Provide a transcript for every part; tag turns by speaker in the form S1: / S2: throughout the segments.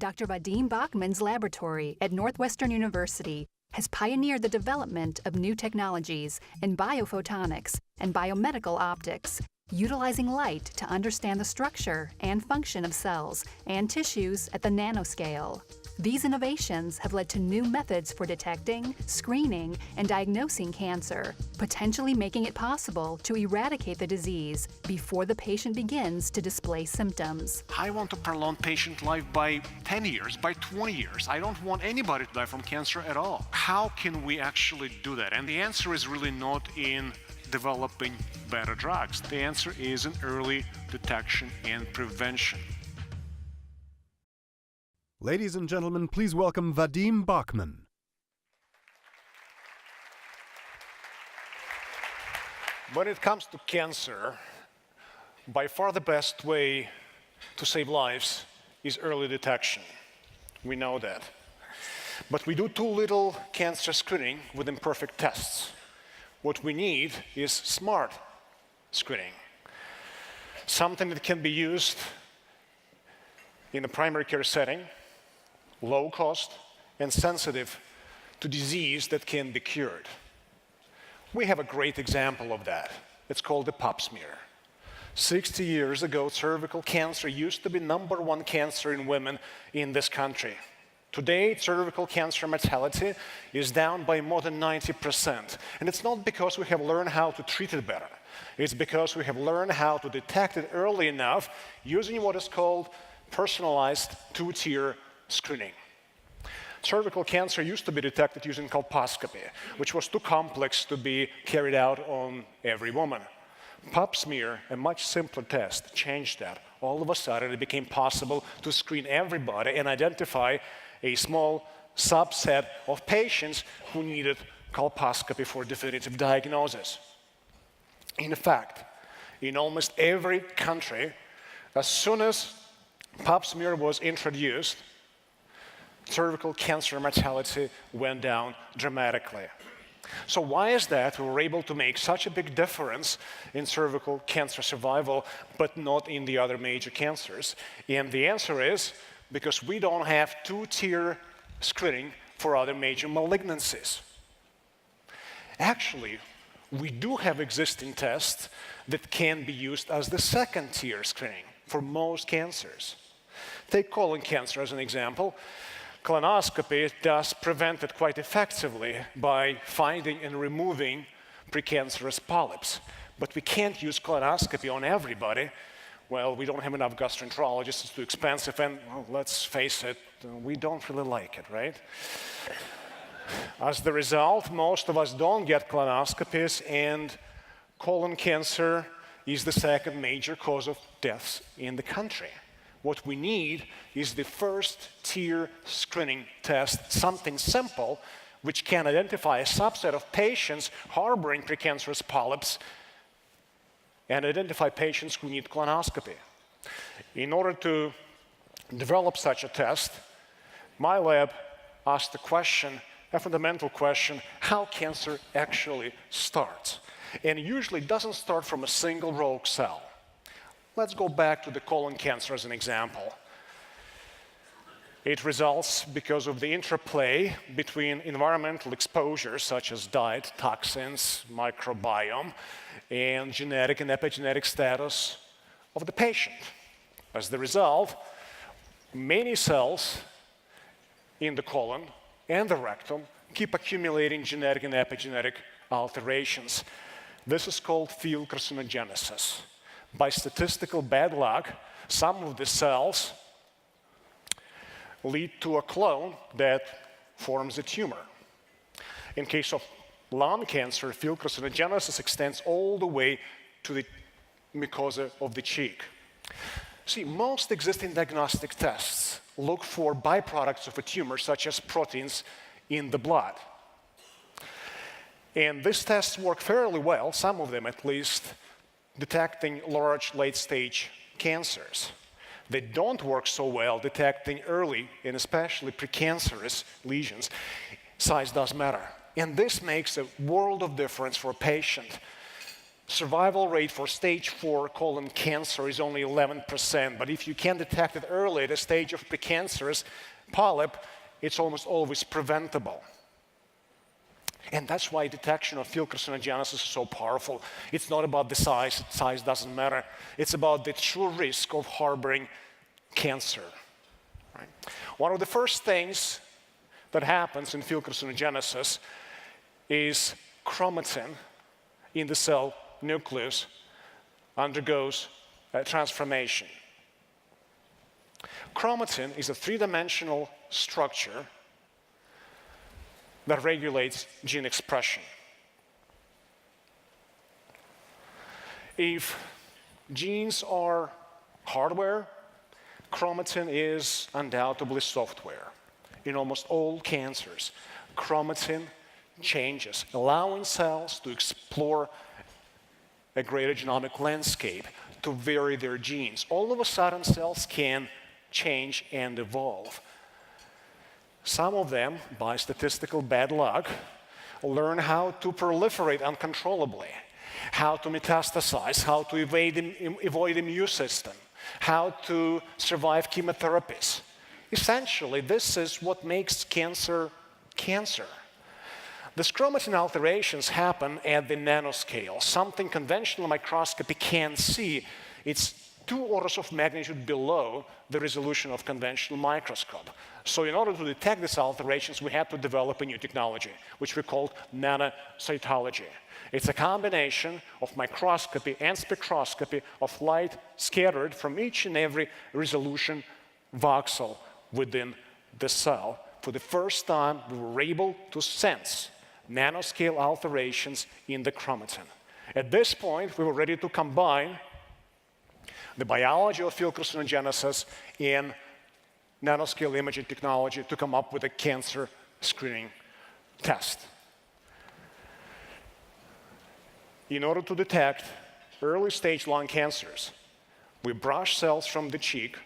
S1: Dr. Vadim Backman's laboratory at Northwestern University has pioneered the development of new technologies in biophotonics and biomedical optics, utilizing light to understand the structure and function of cells and tissues at the nanoscale. These innovations have led to new methods for detecting, screening, and diagnosing cancer, potentially making it possible to eradicate the disease before the patient begins to display symptoms.
S2: I want to prolong patient life by 10 years, by 20 years. I don't want anybody to die from cancer at all. How can we actually do that? And the answer is really not in developing better drugs. The answer is in early detection and prevention.
S3: Ladies and gentlemen, please welcome Vadim Backman.
S2: When it comes to cancer, by far the best way to save lives is early detection. We know that. But we do too little cancer screening with imperfect tests. What we need is smart screening. Something that can be used in a primary care setting, low cost, and sensitive to disease that can be cured. We have a great example of that. It's called the pap smear. 60 years ago, cervical cancer used to be #1 cancer in women in this country. Today, cervical cancer mortality is down by more than 90%. And it's not because we have learned how to treat it better. It's because we have learned how to detect it early enough using what is called personalized two-tier screening. Cervical cancer used to be detected using colposcopy, which was too complex to be carried out on every woman. Pap smear, a much simpler test, changed that. All of a sudden, it became possible to screen everybody and identify a small subset of patients who needed colposcopy for definitive diagnosis. In fact, in almost every country, as soon as pap smear was introduced, cervical cancer mortality went down dramatically. So why is that we were able to make such a big difference in cervical cancer survival, but not in the other major cancers? And the answer is because we don't have two-tier screening for other major malignancies. Actually, we do have existing tests that can be used as the second-tier screening for most cancers. Take colon cancer as an example. Colonoscopy does prevent it quite effectively by finding and removing precancerous polyps. But we can't use colonoscopy on everybody. Well, we don't have enough gastroenterologists, it's too expensive, and well, let's face it, we don't really like it, right? As the result, most of us don't get colonoscopies, and colon cancer is the second major cause of deaths in the country. What we need is the first-tier screening test, something simple, which can identify a subset of patients harboring precancerous polyps and identify patients who need colonoscopy. In order to develop such a test, my lab asked a fundamental question, how cancer actually starts. And it usually doesn't start from a single rogue cell. Let's go back to the colon cancer as an example. It results because of the interplay between environmental exposures such as diet, toxins, microbiome, and genetic and epigenetic status of the patient. As the result, many cells in the colon and the rectum keep accumulating genetic and epigenetic alterations. This is called field carcinogenesis. By statistical bad luck, some of the cells lead to a clone that forms a tumor. In case of lung cancer, field carcinogenesis extends all the way to the mucosa of the cheek. See, most existing diagnostic tests look for byproducts of a tumor, such as proteins in the blood. And these tests work fairly well, some of them at least, detecting large late-stage cancers. They don't work so well detecting early and especially precancerous lesions. Size does matter. And this makes a world of difference for a patient. survival rate for stage 4 colon cancer is only 11%, but if you can detect it early at a stage of precancerous polyp, it's almost always preventable. And that's why detection of field carcinogenesis is so powerful. It's not about the size doesn't matter. It's about the true risk of harboring cancer. Right? One of the first things that happens in field carcinogenesis is chromatin in the cell nucleus undergoes transformation. Chromatin is a three-dimensional structure that regulates gene expression. If genes are hardware, chromatin is undoubtedly software. In almost all cancers, chromatin changes, allowing cells to explore a greater genomic landscape, to vary their genes. All of a sudden, cells can change and evolve. Some of them, by statistical bad luck, learn how to proliferate uncontrollably, how to metastasize, how to avoid immune system, how to survive chemotherapies. Essentially, this is what makes cancer cancer. These chromatin alterations happen at the nanoscale, something conventional microscopy can't see. It's 2 orders of magnitude below the resolution of conventional microscope. So in order to detect these alterations, we had to develop a new technology, which we called nanocytology. It's a combination of microscopy and spectroscopy of light scattered from each and every resolution voxel within the cell. For the first time, we were able to sense nanoscale alterations in the chromatin. At this point, we were ready to combine the biology of field carcinogenesis and nanoscale imaging technology to come up with a cancer screening test. In order to detect early-stage lung cancers, we brush cells from the cheek,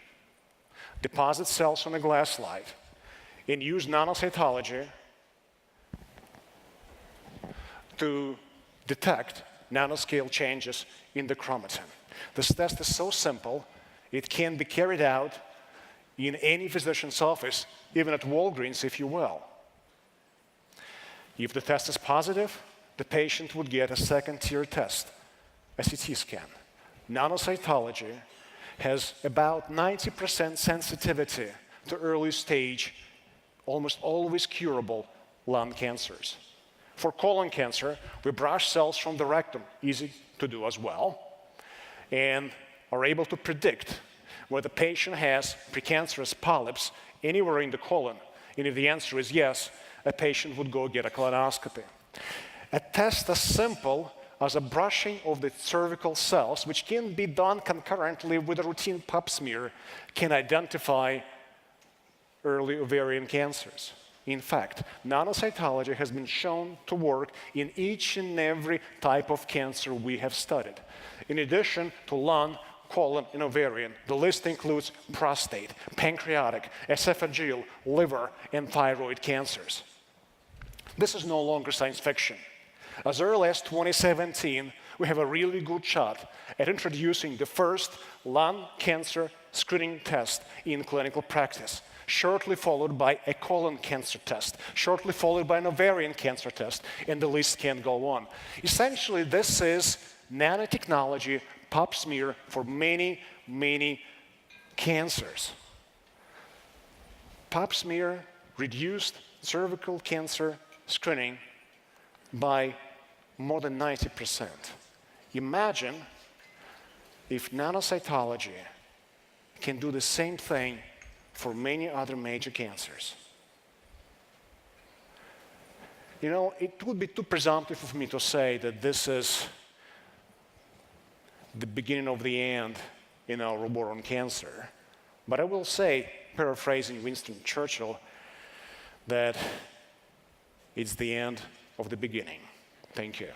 S2: deposit cells on a glass slide, and use nanocytology to detect nanoscale changes in the chromatin. This test is so simple, it can be carried out in any physician's office, even at Walgreens, if you will. If the test is positive, the patient would get a second-tier test, a CT scan. Nanocytology has about 90% sensitivity to early-stage, almost always curable lung cancers. For colon cancer, we brush cells from the rectum, easy to do as well, and are able to predict whether the patient has precancerous polyps anywhere in the colon. And if the answer is yes, a patient would go get a colonoscopy. A test as simple as a brushing of the cervical cells, which can be done concurrently with a routine pap smear, can identify early ovarian cancers. In fact, nanocytology has been shown to work in each and every type of cancer we have studied. In addition to lung, colon, and ovarian, the list includes prostate, pancreatic, esophageal, liver, and thyroid cancers. This is no longer science fiction. As early as 2017, we have a really good shot at introducing the first lung cancer screening test in clinical practice, shortly followed by a colon cancer test, shortly followed by an ovarian cancer test, and the list can go on. Essentially, this is nanotechnology pap smear for many, many cancers. Pap smear reduced cervical cancer screening by more than 90%. Imagine if nanocytology can do the same thing for many other major cancers. You know, it would be too presumptive of me to say that this is the beginning of the end in our war on cancer. But I will say, paraphrasing Winston Churchill, that it's the end of the beginning. Thank you.